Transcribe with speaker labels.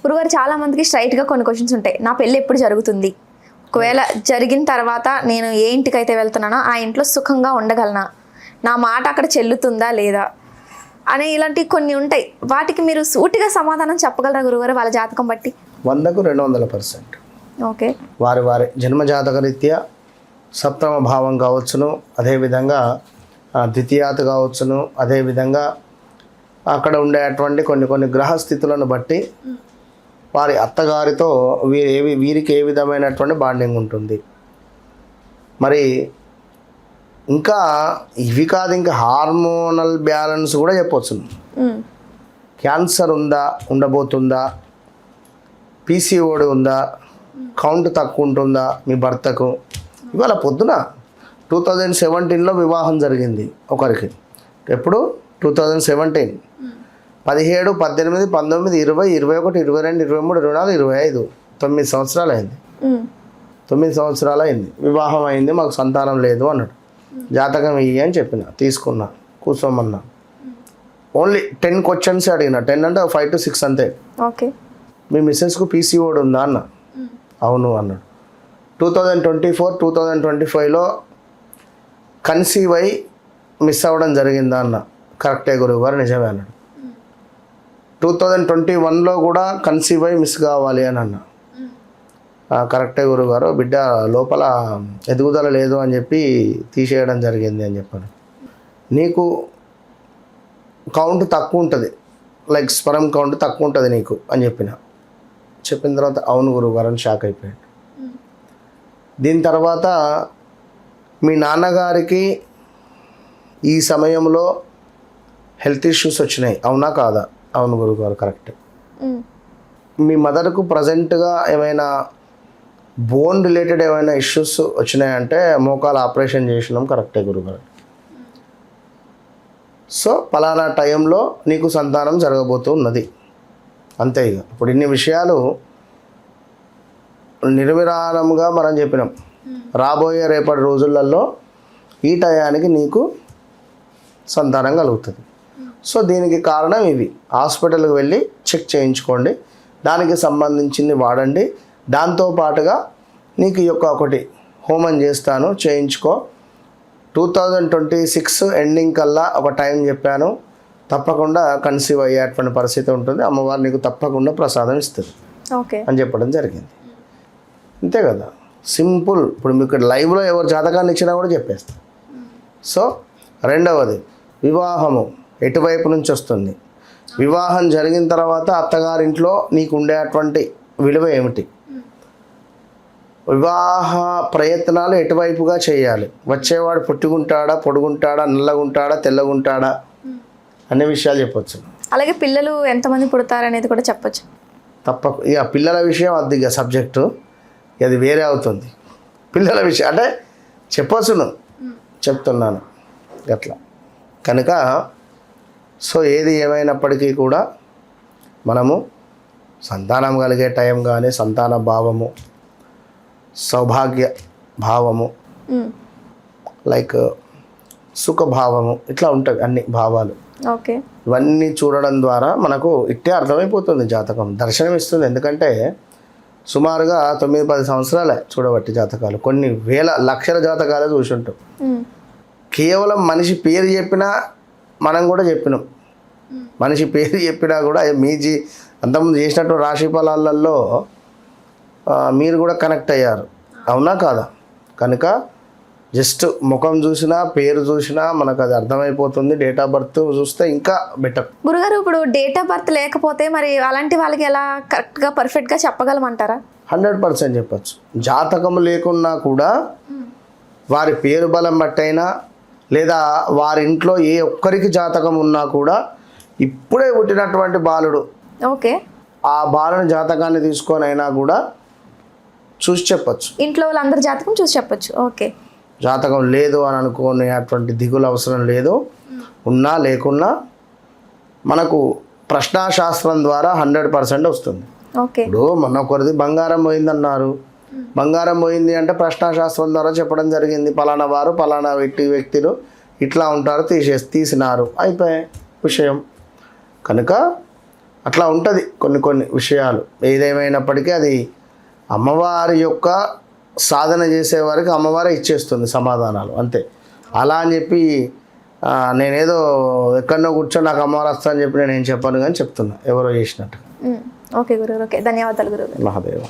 Speaker 1: గురుగారు చాలా మందికి స్ట్రైట్గా కొన్ని క్వశ్చన్స్ ఉంటాయి. నా పెళ్ళి ఎప్పుడు జరుగుతుంది, ఒకవేళ జరిగిన తర్వాత నేను ఏ ఇంటికైతే వెళ్తున్నానో ఆ ఇంట్లో సుఖంగా ఉండగలనా, నా మాట అక్కడ చెల్లుతుందా లేదా అనే ఇలాంటివి కొన్ని ఉంటాయి. వాటికి మీరు సూటిగా సమాధానం చెప్పగలరా గురుగారు వాళ్ళ జాతకం బట్టి?
Speaker 2: 100కు 200%.
Speaker 1: ఓకే.
Speaker 2: వారి జన్మ జాతక రీత్యా సప్తమ భావం కావచ్చును, అదేవిధంగా ద్వితీయాత కావచ్చును, అదేవిధంగా అక్కడ ఉండేటువంటి కొన్ని గ్రహస్థితులను బట్టి వారి అత్తగారితో వీరికి ఏ విధమైనటువంటి బాండింగ్ ఉంటుంది. మరి ఇంకా ఇవి కాదు, ఇంకా హార్మోనల్ బ్యాలెన్స్ కూడా చెప్పవచ్చు. క్యాన్సర్ ఉందా, ఉండబోతుందా, పీసీఓడి ఉందా, కౌంట్ తక్కువ ఉంటుందా మీ భర్తకు. ఇవాళ పొద్దున 2017లో వివాహం జరిగింది ఒకరికి. ఎప్పుడు? 2017, 17, 18, 19, 20, 21, 22, 23, 24, 25, 9 సంవత్సరాలు అయింది. 9 సంవత్సరాలు అయింది, వివాహం అయింది, మాకు సంతానం లేదు అన్నాడు. జాతకం ఇయ్యి అని చెప్పిన, తీసుకున్నా, కూర్చోమన్నా. ఓన్లీ 10 క్వశ్చన్స్ అడిగిన. 10 అంటే 5 to 6 అంతే.
Speaker 1: ఓకే.
Speaker 2: మీ మిస్సెస్కు పీసీఓడి ఉందా అన్న. అవును అన్నాడు. 2024, 2025లో కన్సీవ్ అయి మిస్ అవ్వడం జరిగిందా అన్న. కరెక్టే గురువు గారు, నిజమే అన్నాడు. 2021లో కూడా కన్సీవ్ అయి మిస్ కావాలి అని అన్న. కరెక్టే గురువు గారు, బిడ్డ లోపల ఎదుగుదల లేదు అని చెప్పి తీసేయడం జరిగింది అని చెప్పాను. నీకు కౌంట్ తక్కువ ఉంటుంది, లైక్ స్పరం కౌంట్ తక్కువ ఉంటుంది నీకు అని చెప్పిన తర్వాత అవును గురువు గారు అని షాక్ అయిపోయాడు. దీని తర్వాత మీ నాన్నగారికి ఈ సమయంలో హెల్త్ ఇష్యూస్ వచ్చినాయి, అవునా కాదా? అవును గురుగారు, కరెక్ట్. మీ మదర్కు ప్రజెంట్గా ఏమైనా బోన్ రిలేటెడ్ ఏమైనా ఇష్యూస్ వచ్చినాయంటే మోకాలు ఆపరేషన్ చేసినాం, కరెక్టే గురుగారు. సో పలానా టైంలో నీకు సంతానం జరగబోతూ ఉన్నది, అంతే. ఇక ఇప్పుడు ఇన్ని విషయాలు నిర్విరామంగా మనం చెప్పినాం. రాబోయే రేపటి రోజులలో ఈ టయానికి నీకు సంతానం కలుగుతుంది. సో దీనికి కారణం ఇవి. హాస్పిటల్కి వెళ్ళి చెక్ చేయించుకోండి, దానికి సంబంధించింది వాడండి. దాంతోపాటుగా నీకు ఈ యొక్క ఒకటి హోమం చేస్తాను, చేయించుకో. 2026 ఎండింగ్ కల్లా ఒక టైం చెప్పాను, తప్పకుండా కన్సీవ్ అయ్యేటువంటి పరిస్థితి ఉంటుంది, అమ్మవారు నీకు తప్పకుండా ప్రసాదం ఇస్తుంది అని చెప్పడం జరిగింది. అంతే కదా, సింపుల్. ఇప్పుడు మీకు లైవ్లో ఎవరు జాతకాన్ని ఇచ్చినా కూడా చెప్పేస్తాను. సో రెండవది, వివాహము ఎటువైపు నుంచి వస్తుంది, వివాహం జరిగిన తర్వాత అత్తగారింట్లో నీకు ఉండేటువంటి విలువ ఏమిటి, వివాహ ప్రయత్నాలు ఎటువైపుగా చేయాలి, వచ్చేవాడు పొట్టుకుంటాడా, పొడుగుంటాడా, నల్లగుంటాడా, తెల్లగుంటాడా అనే విషయాలు చెప్పొచ్చు.
Speaker 1: అలాగే పిల్లలు ఎంతమంది పుడతారనేది కూడా చెప్పొచ్చు.
Speaker 2: ఇక పిల్లల విషయం అది ఇక సబ్జెక్టు, అది వేరే అవుతుంది. పిల్లల విషయం అంటే చెప్పొచ్చును, చెప్తున్నాను అట్లా. కనుక సో ఏది ఏమైనప్పటికీ కూడా మనము సంతానం కలిగే టైం కానీ, సంతాన భావము, సౌభాగ్య భావము, లైక్ సుఖభావము, ఇట్లా ఉంటుంది అన్ని భావాలు.
Speaker 1: ఓకే.
Speaker 2: ఇవన్నీ చూడడం ద్వారా మనకు ఇట్టే అర్థమైపోతుంది, జాతకం దర్శనం ఇస్తుంది. ఎందుకంటే సుమారుగా 9-10 సంవత్సరాలే చూడబట్టి జాతకాలు, కొన్ని వేల లక్షల జాతకాలే చూసుంటాం. కేవలం మనిషి పేరు చెప్పినా మనం కూడా చెప్పినాం, మనిషి పేరు చెప్పినా కూడా అంతకుముందు చేసినట్టు రాశి ఫలాలలో మీరు కూడా కనెక్ట్ అయ్యారు, అవునా కాదా? కనుక జస్ట్ ముఖం చూసినా పేరు చూసినా మనకు అది అర్థమైపోతుంది. డేట్ ఆఫ్ బర్త్ చూస్తే ఇంకా బెటర్.
Speaker 1: గురుగారు, ఇప్పుడు డేట్ ఆఫ్ బర్త్ లేకపోతే మరి అలాంటి వాళ్ళకి ఎలా కరెక్ట్గా పర్ఫెక్ట్గా చెప్పగలమంటారా?
Speaker 2: 100% చెప్పచ్చు. జాతకం లేకున్నా కూడా వారి పేరు బలం బట్టైనా, లేదా వారి ఇంట్లో ఏ ఒక్కరికి జాతకం ఉన్నా కూడా ఇప్పుడే పుట్టినటువంటి బాలుడు,
Speaker 1: ఓకే,
Speaker 2: ఆ బాలుని జాతకాన్ని తీసుకొని అయినా కూడా చూసి చెప్పచ్చు.
Speaker 1: ఇంట్లో వాళ్ళందరి జాతకం చూసి చెప్పచ్చు. ఓకే.
Speaker 2: జాతకం లేదు అని అనుకునేటువంటి దిగులు అవసరం లేదు. ఉన్నా లేకున్నా మనకు ప్రశ్నాశాస్త్రం ద్వారా 100% వస్తుంది.
Speaker 1: ఓకే.
Speaker 2: ఇప్పుడు మొన్న ఒకరిది బంగారం పోయిందన్నారు, బంగారం పోయింది అంటే ప్రశ్నాశాస్త్రం ద్వారా చెప్పడం జరిగింది, పలానా వారు పలానా వ్యక్తులు ఇట్లా ఉంటారు, తీసినారు, అయిపోయే విషయం. కనుక అట్లా ఉంటుంది కొన్ని కొన్ని విషయాలు. ఏదేమైనప్పటికీ అది అమ్మవారి యొక్క సాధన చేసేవారికి అమ్మవారే ఇచ్చేస్తుంది సమాధానాలు, అంతే. అలా అని చెప్పి నేనేదో ఎక్కడనో కూర్చొని నాకు అమ్మవారు వస్తా అని చెప్పి నేను ఏం చెప్పాను కానీ చెప్తున్నా ఎవరో చేసినట్టు.
Speaker 1: ఓకే గురుగారు, ఓకే, ధన్యవాదాలు గురుగారు.
Speaker 2: మహాదేవ.